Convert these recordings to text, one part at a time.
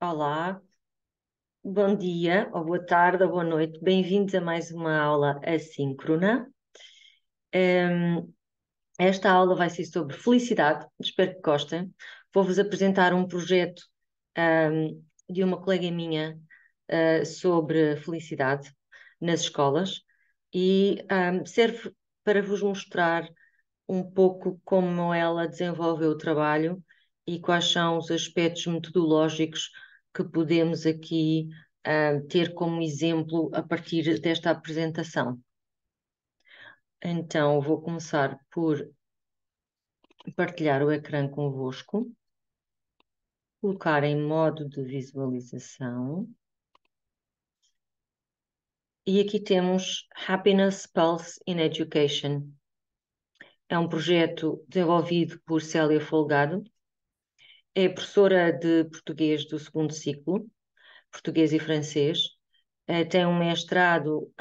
Olá, bom dia, ou boa tarde, ou boa noite. Bem-vindos a mais uma aula assíncrona. Hum, Esta aula vai ser sobre felicidade, espero que gostem. Vou-vos apresentar um projeto, de uma colega minha, sobre felicidade nas escolas e, serve para vos mostrar um pouco como ela desenvolveu o trabalho e quais são os aspectos metodológicos que podemos aqui ter como exemplo a partir desta apresentação. Então, vou começar por partilhar o ecrã convosco, colocar em modo de visualização. E aqui temos Happiness Pulse in Education. É um projeto desenvolvido por Célia Folgado. É professora de português do segundo ciclo, português e francês. Tem um mestrado,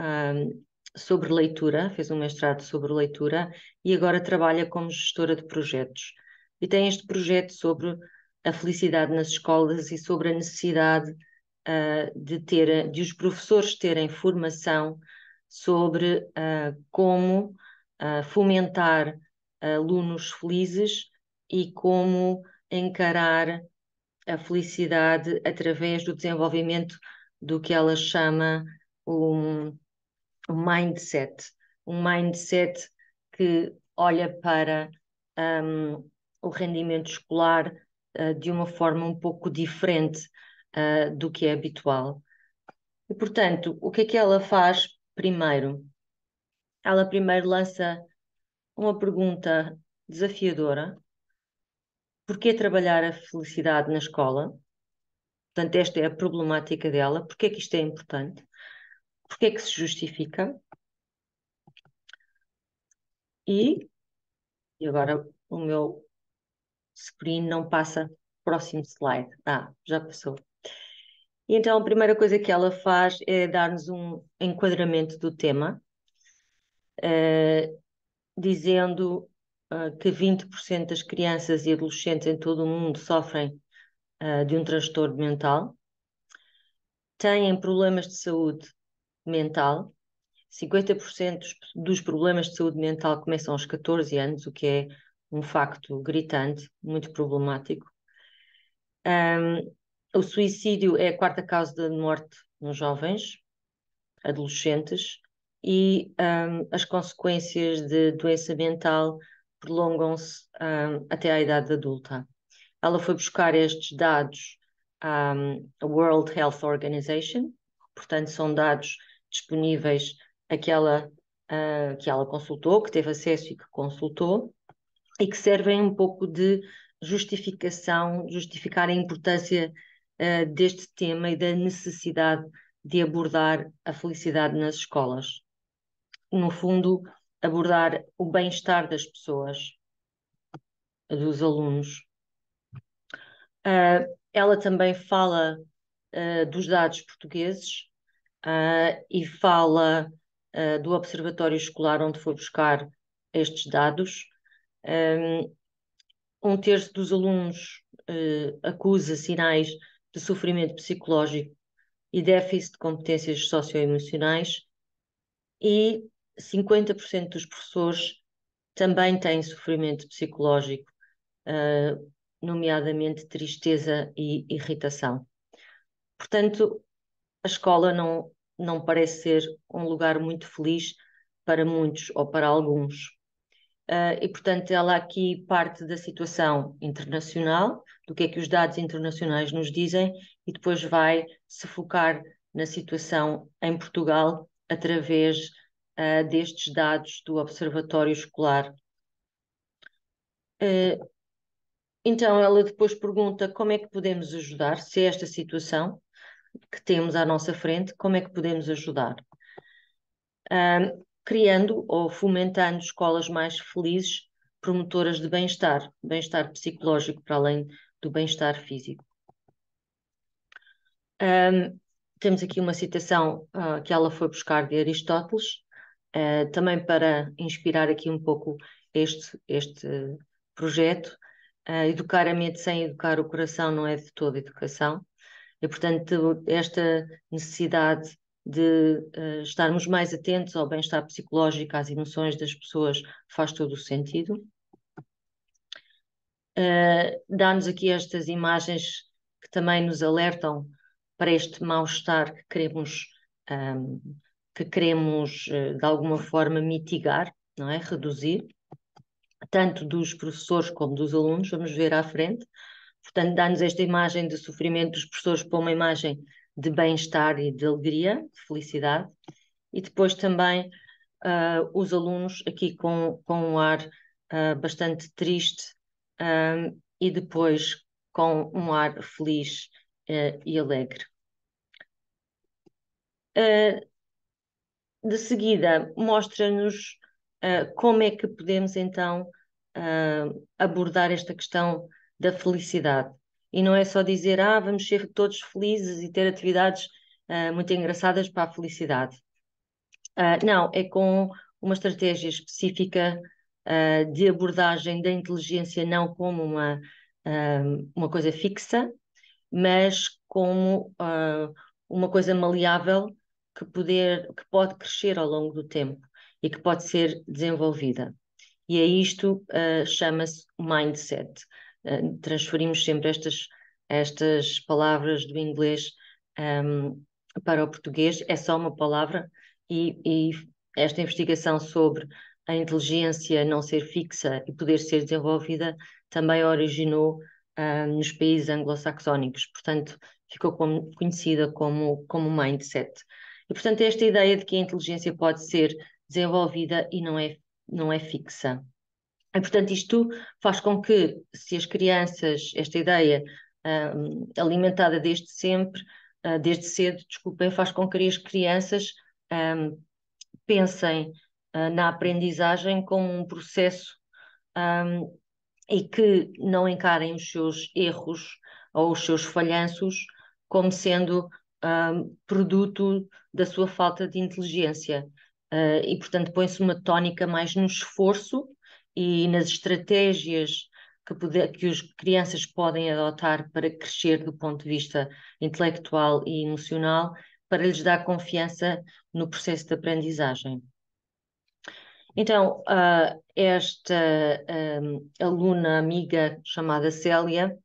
sobre leitura, fez um mestrado sobre leitura e agora trabalha como gestora de projetos. E tem este projeto sobre a felicidade nas escolas e sobre a necessidade, de os professores terem formação sobre, como, fomentar alunos felizes e como encarar a felicidade através do desenvolvimento do que ela chama um, um mindset. Um mindset que olha para o rendimento escolar de uma forma um pouco diferente do que é habitual. E, portanto, o que é que ela faz primeiro? Ela primeiro lança uma pergunta desafiadora: porquê trabalhar a felicidade na escola? Portanto, esta é a problemática dela. Porque é que isto é importante? Porque é que se justifica? E, e agora o meu screen não passa. Próximo slide. Já passou. E então a primeira coisa que ela faz é dar-nos um enquadramento do tema, dizendo que 20% das crianças e adolescentes em todo o mundo sofrem de um transtorno mental, têm problemas de saúde mental. 50% dos problemas de saúde mental começam aos 14 anos, o que é um facto gritante, muito problemático. O suicídio é a quarta causa de morte nos jovens, adolescentes, e as consequências de doença mental prolongam-se até à idade adulta. Ela foi buscar estes dados à World Health Organization, portanto, são dados disponíveis que ela consultou, que teve acesso e que consultou, e que servem um pouco de justificar a importância deste tema e da necessidade de abordar a felicidade nas escolas. No fundo, abordar o bem-estar das pessoas, dos alunos. Ela também fala dos dados portugueses e fala do Observatório Escolar onde foi buscar estes dados. Um terço dos alunos acusa sinais de sofrimento psicológico e déficit de competências socioemocionais e 50% dos professores também têm sofrimento psicológico, nomeadamente tristeza e irritação. Portanto, a escola não parece ser um lugar muito feliz para muitos ou para alguns. E, portanto, ela aqui parte da situação internacional, do que é que os dados internacionais nos dizem, e depois vai se focar na situação em Portugal através destes dados do Observatório Escolar. Então, ela depois pergunta como é que podemos ajudar, se é esta situação que temos à nossa frente, como é que podemos ajudar? Criando ou fomentando escolas mais felizes, promotoras de bem-estar psicológico para além do bem-estar físico. Temos aqui uma citação que ela foi buscar de Aristóteles, também para inspirar aqui um pouco este projeto. Educar a mente sem educar o coração não é de toda educação. E, portanto, esta necessidade de estarmos mais atentos ao bem-estar psicológico, às emoções das pessoas, faz todo o sentido. Dá-nos aqui estas imagens que também nos alertam para este mal-estar que queremos de alguma forma mitigar, não é? Reduzir, tanto dos professores como dos alunos, vamos ver à frente. Portanto, dá-nos esta imagem de sofrimento dos professores para uma imagem de bem-estar e de alegria, de felicidade, e depois também os alunos aqui com um ar bastante triste, e depois com um ar feliz e alegre. De seguida, mostra-nos como é que podemos então abordar esta questão da felicidade. E não é só dizer, vamos ser todos felizes e ter atividades muito engraçadas para a felicidade. Não, é com uma estratégia específica de abordagem da inteligência, não como uma coisa fixa, mas como uma coisa maleável que pode crescer ao longo do tempo e que pode ser desenvolvida. E é isto chama-se mindset. Transferimos sempre estas palavras do inglês para o português, é só uma palavra, e esta investigação sobre a inteligência não ser fixa e poder ser desenvolvida também originou nos países anglo-saxónicos, portanto, ficou conhecida como mindset. E, portanto, esta ideia de que a inteligência pode ser desenvolvida e não é fixa. E, portanto, isto faz com que, se as crianças, esta ideia alimentada desde cedo, desculpem, faz com que as crianças pensem na aprendizagem como um processo e que não encarem os seus erros ou os seus falhanços como sendo produto da sua falta de inteligência. E, portanto, põe-se uma tónica mais no esforço e nas estratégias que as crianças podem adotar para crescer do ponto de vista intelectual e emocional, para lhes dar confiança no processo de aprendizagem. Então, esta aluna amiga chamada Célia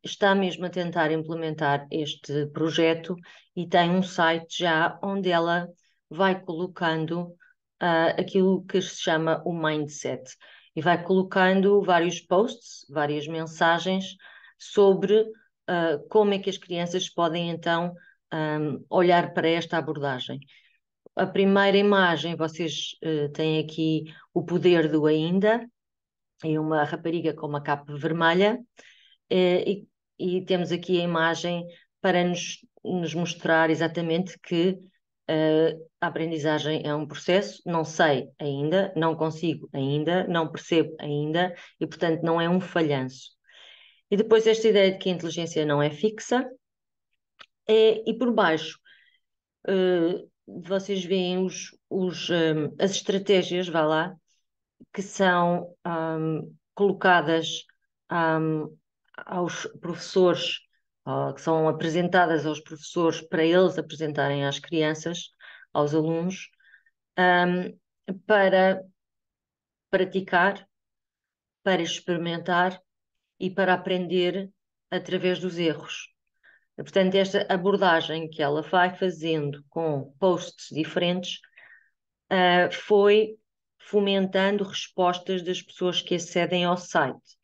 está mesmo a tentar implementar este projeto e tem um site já onde ela vai colocando aquilo que se chama o mindset e vai colocando vários posts, várias mensagens sobre como é que as crianças podem então olhar para esta abordagem. A primeira imagem, vocês têm aqui o poder do ainda, e uma rapariga com uma capa vermelha, e temos aqui a imagem para nos mostrar exatamente que a aprendizagem é um processo, não sei ainda, não consigo ainda, não percebo ainda, e portanto não é um falhanço. E depois esta ideia de que a inteligência não é fixa, e por baixo vocês veem as estratégias, vá lá, que são colocadas aos professores, que são apresentadas aos professores para eles apresentarem às crianças, aos alunos, para praticar, para experimentar e para aprender através dos erros. Portanto, esta abordagem que ela vai fazendo com posts diferentes foi fomentando respostas das pessoas que acedem ao site.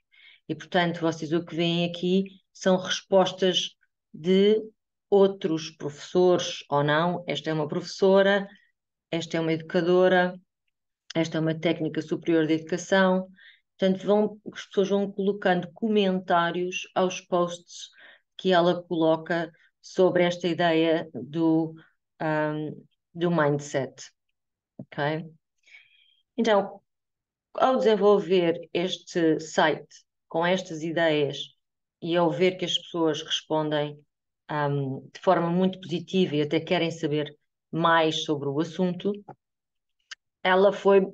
E, portanto, vocês o que veem aqui são respostas de outros professores ou não. Esta é uma professora, esta é uma educadora, esta é uma técnica superior de educação. Portanto, as pessoas vão colocando comentários aos posts que ela coloca sobre esta ideia do mindset. Ok? Então, ao desenvolver este site com estas ideias e ao ver que as pessoas respondem de forma muito positiva e até querem saber mais sobre o assunto, ela foi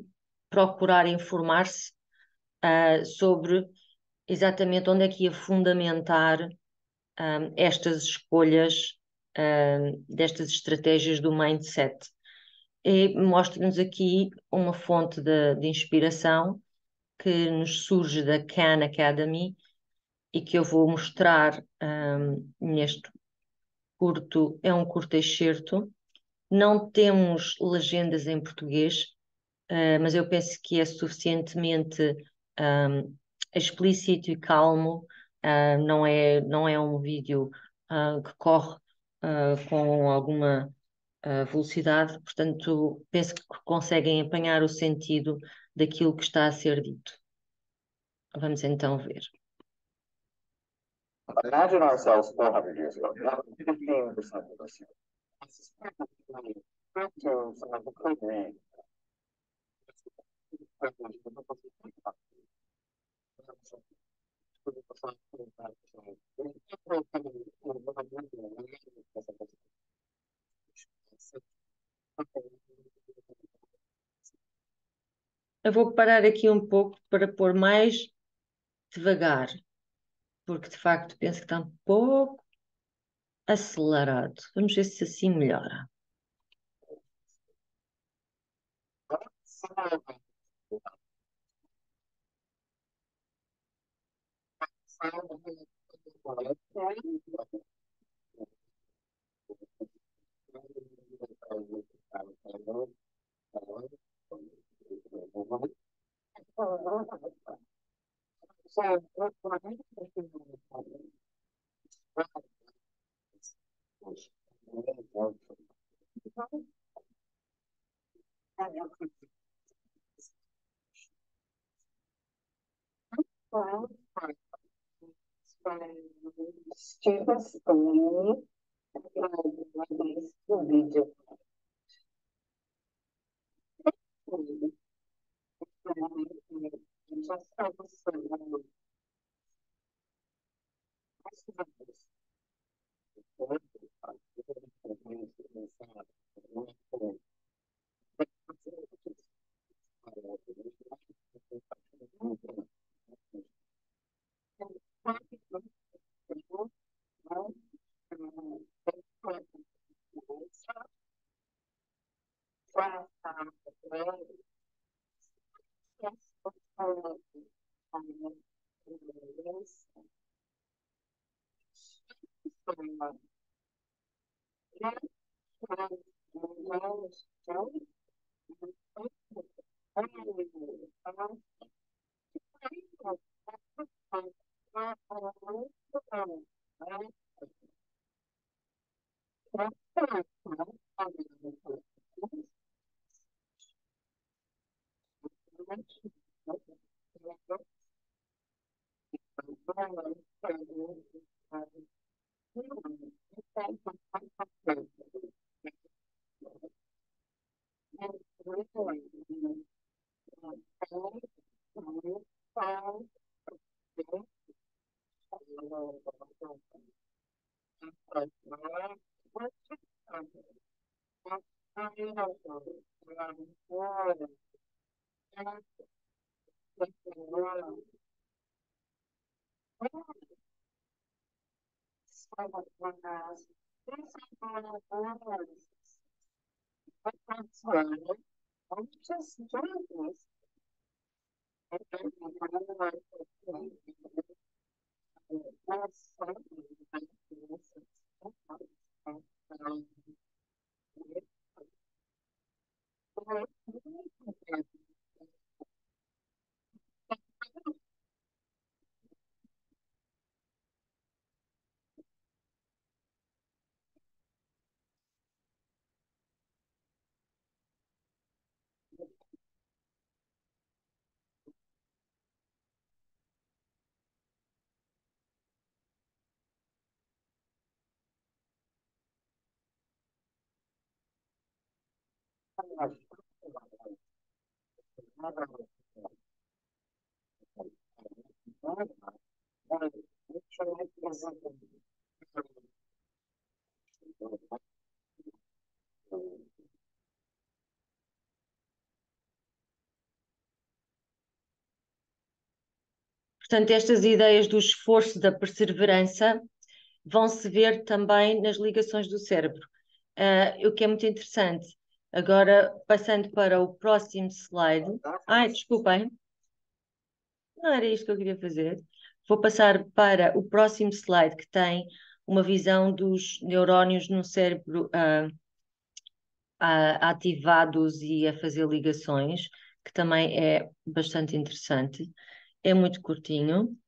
procurar informar-se sobre exatamente onde é que ia fundamentar estas escolhas, destas estratégias do mindset. E mostra-nos aqui uma fonte de inspiração que nos surge da Khan Academy e que eu vou mostrar neste curto, é um curto excerto. Não temos legendas em português, mas eu penso que é suficientemente explícito e calmo. Não é um vídeo que corre com alguma velocidade, portanto, penso que conseguem apanhar o sentido daquilo que está a ser dito. Vamos então ver. Imagine ourselves 400 years ago, not 15% of us. Some of the could read. Eu vou parar aqui um pouco para pôr mais devagar, porque de facto penso que está um pouco acelerado. Vamos ver se assim melhora. Students believe the video. Portanto, estas ideias do esforço, da perseverança, vão-se ver também nas ligações do cérebro. O que é muito interessante. Agora, passando para o próximo slide. Ai, desculpem. Não era isto que eu queria fazer. Vou passar para o próximo slide, que tem uma visão dos neurónios no cérebro ativados e a fazer ligações, que também é bastante interessante. É muito curtinho.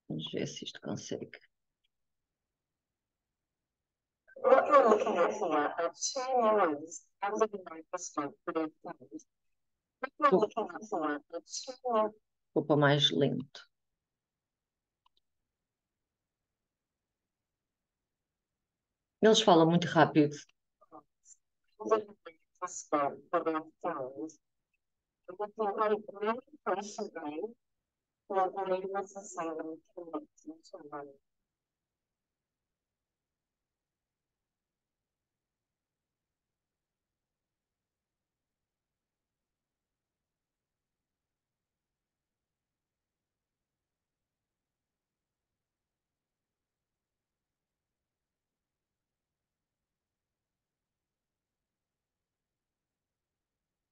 Vamos ver se isto consegue. Vou para mais lento. Eles falam muito rápido.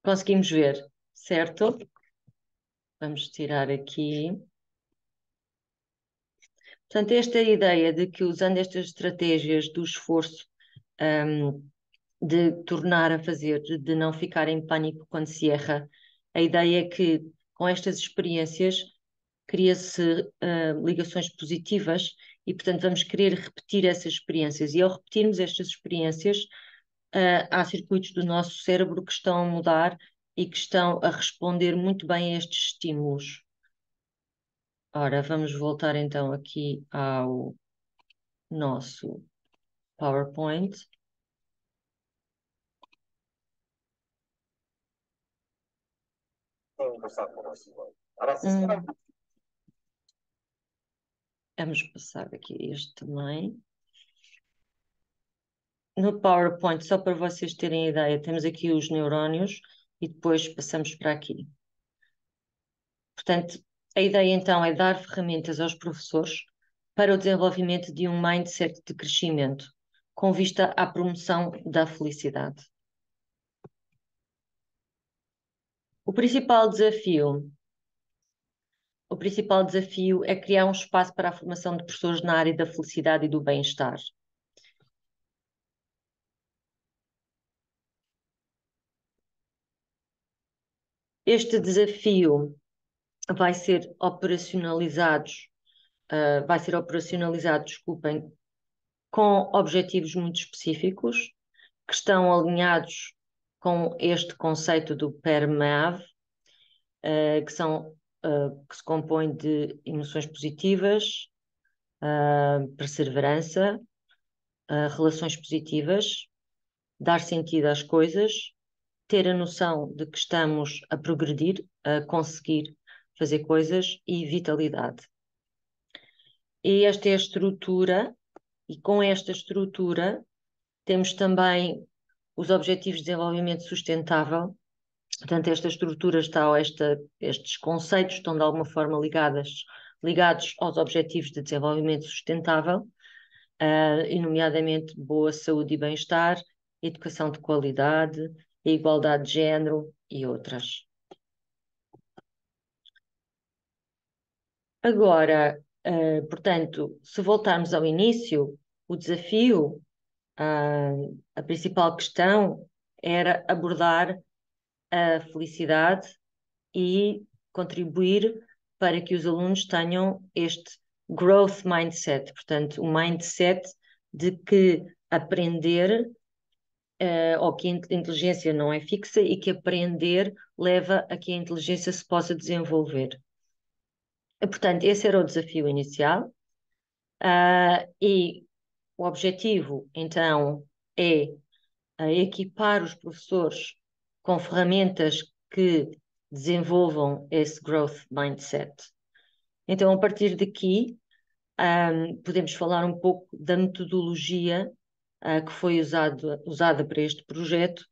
Conseguimos ver, certo? Vamos tirar aqui. Portanto, esta ideia de que usando estas estratégias do esforço, de tornar a fazer, de não ficar em pânico quando se erra, a ideia é que com estas experiências cria-se ligações positivas e, portanto, vamos querer repetir essas experiências. E ao repetirmos estas experiências, há circuitos do nosso cérebro que estão a mudar e que estão a responder muito bem a estes estímulos. Ora, vamos voltar então aqui ao nosso PowerPoint. Vamos passar aqui este também. No PowerPoint, só para vocês terem ideia, temos aqui os neurónios e depois passamos para aqui. Portanto, a ideia então é dar ferramentas aos professores para o desenvolvimento de um mindset de crescimento, com vista à promoção da felicidade. O principal desafio é criar um espaço para a formação de professores na área da felicidade e do bem-estar. Este desafio vai ser operacionalizado, desculpem, com objetivos muito específicos, que estão alinhados com este conceito do PERMAV, que se compõe de emoções positivas, perseverança, relações positivas, dar sentido às coisas, ter a noção de que estamos a progredir, a conseguir fazer coisas e vitalidade. E esta é a estrutura, e com esta estrutura temos também os Objetivos de Desenvolvimento Sustentável. Portanto, esta estrutura estes conceitos estão de alguma forma ligados aos Objetivos de Desenvolvimento Sustentável, e nomeadamente boa saúde e bem-estar, educação de qualidade, a igualdade de género e outras. Agora, portanto, se voltarmos ao início, o desafio, a principal questão era abordar a felicidade e contribuir para que os alunos tenham este growth mindset, portanto, o mindset de que aprender, ou que a inteligência não é fixa e que aprender leva a que a inteligência se possa desenvolver. Portanto, esse era o desafio inicial, e o objetivo, então, é equipar os professores com ferramentas que desenvolvam esse growth mindset. Então, a partir daqui, podemos falar um pouco da metodologia que foi usada para este projeto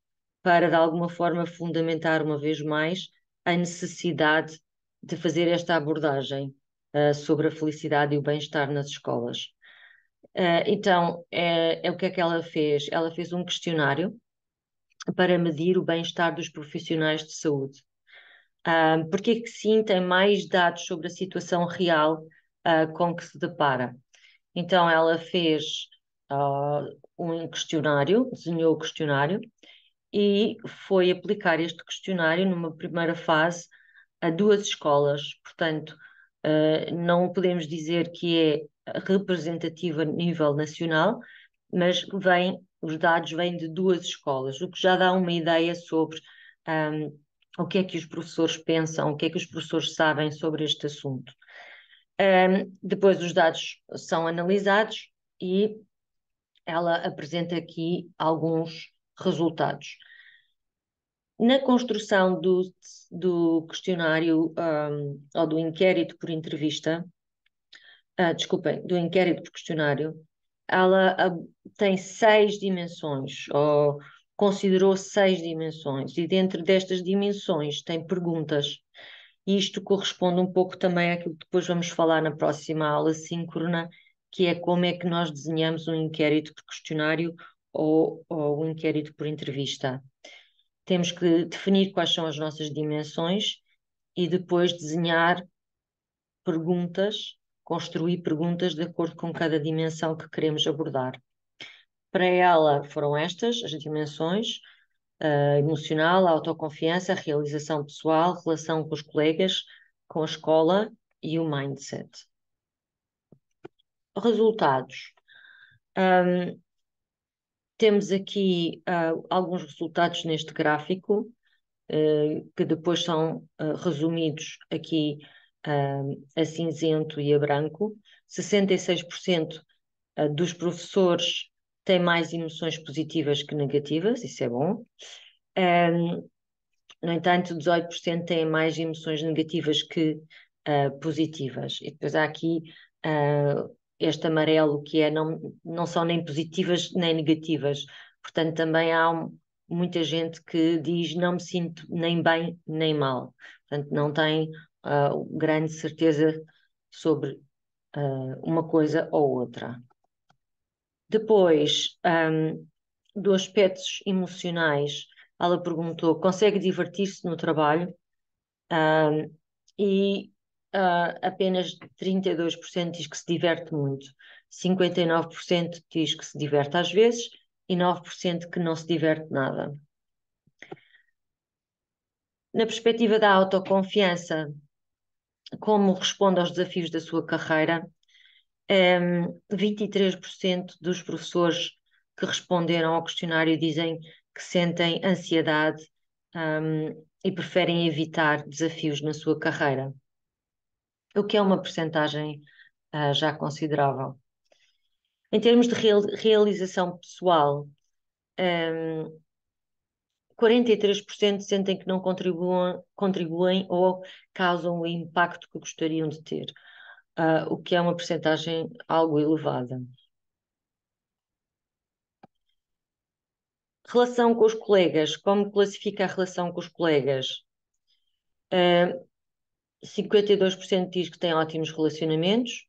para de alguma forma fundamentar uma vez mais a necessidade de fazer esta abordagem sobre a felicidade e o bem-estar nas escolas. Então, o que é que ela fez? Ela fez um questionário para medir o bem-estar dos profissionais de saúde. Porque é que sim, tem mais dados sobre a situação real com que se depara. Então, ela fez um questionário, desenhou o questionário e foi aplicar este questionário numa primeira fase a 2 escolas. Portanto, não podemos dizer que é representativa a nível nacional, mas os dados vêm de 2 escolas, o que já dá uma ideia sobre o que é que os professores pensam, o que é que os professores sabem sobre este assunto. Depois os dados são analisados e ela apresenta aqui alguns resultados. Na construção do questionário, ou do inquérito por entrevista, desculpem, do inquérito por questionário, ela tem 6 dimensões, ou considerou 6 dimensões, e dentro destas dimensões tem perguntas. E isto corresponde um pouco também àquilo que depois vamos falar na próxima aula síncrona, que é como é que nós desenhamos um inquérito por questionário ou um inquérito por entrevista. Temos que definir quais são as nossas dimensões e depois desenhar perguntas, construir perguntas de acordo com cada dimensão que queremos abordar. Para ela foram estas as dimensões: emocional, autoconfiança, realização pessoal, relação com os colegas, com a escola e o mindset. Resultados. Temos aqui alguns resultados neste gráfico, que depois são resumidos aqui a cinzento e a branco. 66% dos professores têm mais emoções positivas que negativas, isso é bom. No entanto, 18% têm mais emoções negativas que positivas. E depois há aqui este amarelo, que é não são nem positivas nem negativas. Portanto, também há muita gente que diz não me sinto nem bem nem mal. Portanto, não tem grande certeza sobre uma coisa ou outra. Depois, dos aspectos emocionais, ela perguntou: consegue divertir-se no trabalho? E apenas 32% diz que se diverte muito, 59% diz que se diverte às vezes e 9% que não se diverte nada. Na perspectiva da autoconfiança, como responde aos desafios da sua carreira, 23% dos professores que responderam ao questionário dizem que sentem ansiedade e preferem evitar desafios na sua carreira, o que é uma percentagem já considerável. Em termos de realização pessoal, 43% sentem que não contribuem ou causam o impacto que gostariam de ter, o que é uma percentagem algo elevada. Relação com os colegas, como classifica a relação com os colegas? 52% diz que tem ótimos relacionamentos,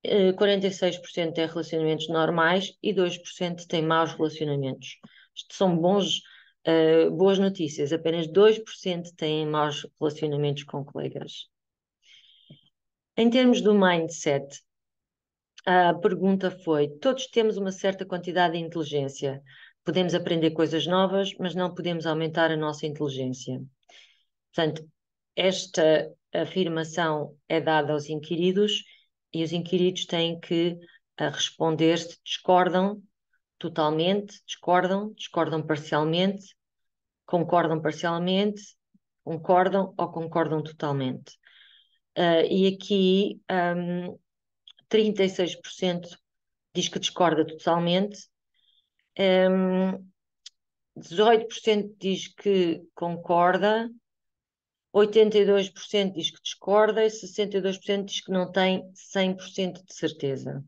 46% têm relacionamentos normais e 2% têm maus relacionamentos. Isto são boas notícias, apenas 2% têm maus relacionamentos com colegas. Em termos do mindset, a pergunta foi: todos temos uma certa quantidade de inteligência. Podemos aprender coisas novas, mas não podemos aumentar a nossa inteligência. Portanto, esta afirmação é dada aos inquiridos e os inquiridos têm que responder se discordam totalmente, discordam parcialmente, concordam ou concordam totalmente. E aqui 36% diz que discorda totalmente, 18% diz que concorda, 82% diz que discorda e 62% diz que não tem 100% de certeza.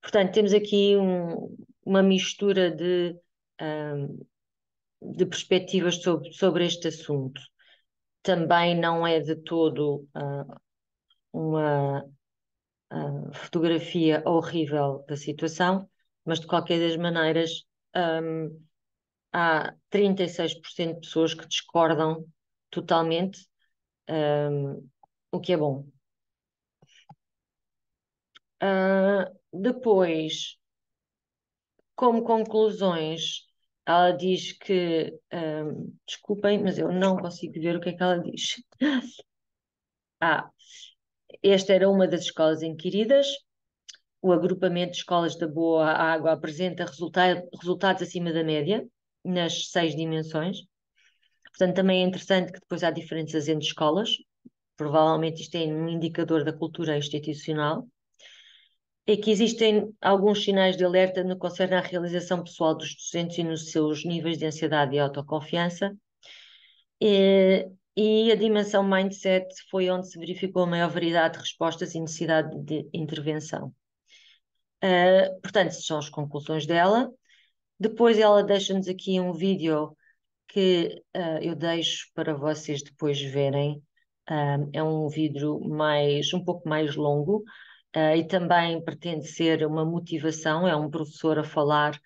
Portanto, temos aqui uma mistura de de perspectivas sobre este assunto. Também não é de todo uma fotografia horrível da situação, mas de qualquer das maneiras, há 36% de pessoas que discordam totalmente, o que é bom. Depois, como conclusões, ela diz que, desculpem, mas eu não consigo ver o que é que ela diz. Esta era uma das escolas inquiridas. O agrupamento de escolas da Boa Água apresenta resultados acima da média, nas 6 dimensões. Portanto, também é interessante que depois há diferenças entre escolas. Provavelmente isto é um indicador da cultura institucional. É que existem alguns sinais de alerta no que concerne à realização pessoal dos docentes e nos seus níveis de ansiedade e autoconfiança. E a dimensão mindset foi onde se verificou a maior variedade de respostas e necessidade de intervenção. Portanto, são as conclusões dela. Depois ela deixa-nos aqui um vídeo que eu deixo para vocês depois verem. É um vídeo um pouco mais longo, e também pretende ser uma motivação. É um professor a falar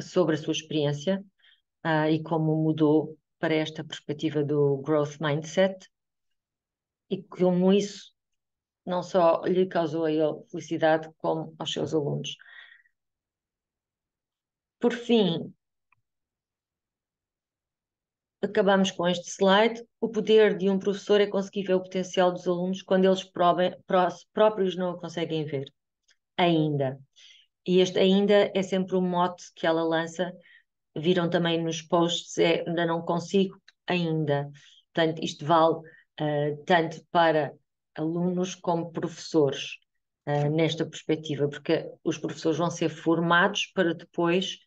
sobre a sua experiência e como mudou para esta perspectiva do growth mindset, e como isso não só lhe causou a ele felicidade, como aos seus alunos. Por fim, acabamos com este slide. O poder de um professor é conseguir ver o potencial dos alunos quando eles próprios não o conseguem ver. Ainda. E este ainda é sempre o mote que ela lança. Viram também nos posts, ainda não consigo, ainda. Portanto, isto vale tanto para alunos como professores, nesta perspectiva, porque os professores vão ser formados para depois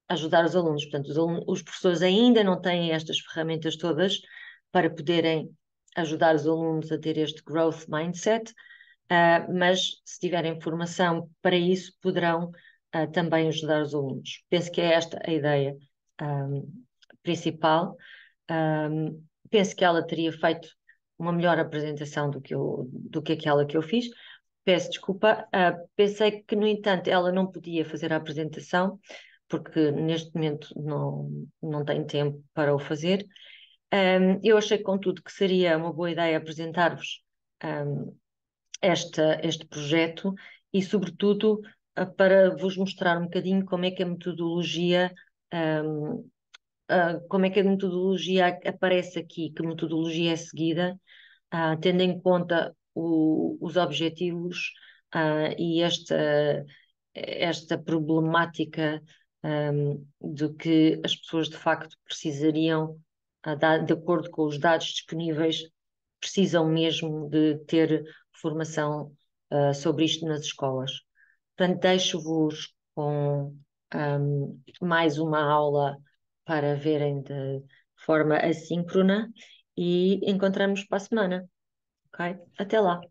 ajudar os alunos. Portanto, os professores ainda não têm estas ferramentas todas para poderem ajudar os alunos a ter este growth mindset, mas se tiverem formação para isso, poderão também ajudar os alunos. Penso que é esta a ideia principal. Penso que ela teria feito uma melhor apresentação do que aquela que eu fiz. Peço desculpa. Pensei que, no entanto, ela não podia fazer a apresentação, porque neste momento não tem tempo para o fazer. Eu achei, contudo, que seria uma boa ideia apresentar-vos este projeto e, sobretudo, para vos mostrar um bocadinho como é que a metodologia, aparece aqui, que metodologia é seguida, tendo em conta os objetivos e esta problemática de que as pessoas de facto precisariam, de acordo com os dados disponíveis, precisam mesmo de ter formação sobre isto nas escolas. Portanto, deixo-vos com mais uma aula para verem de forma assíncrona e encontramos para a semana. Ok? Até lá!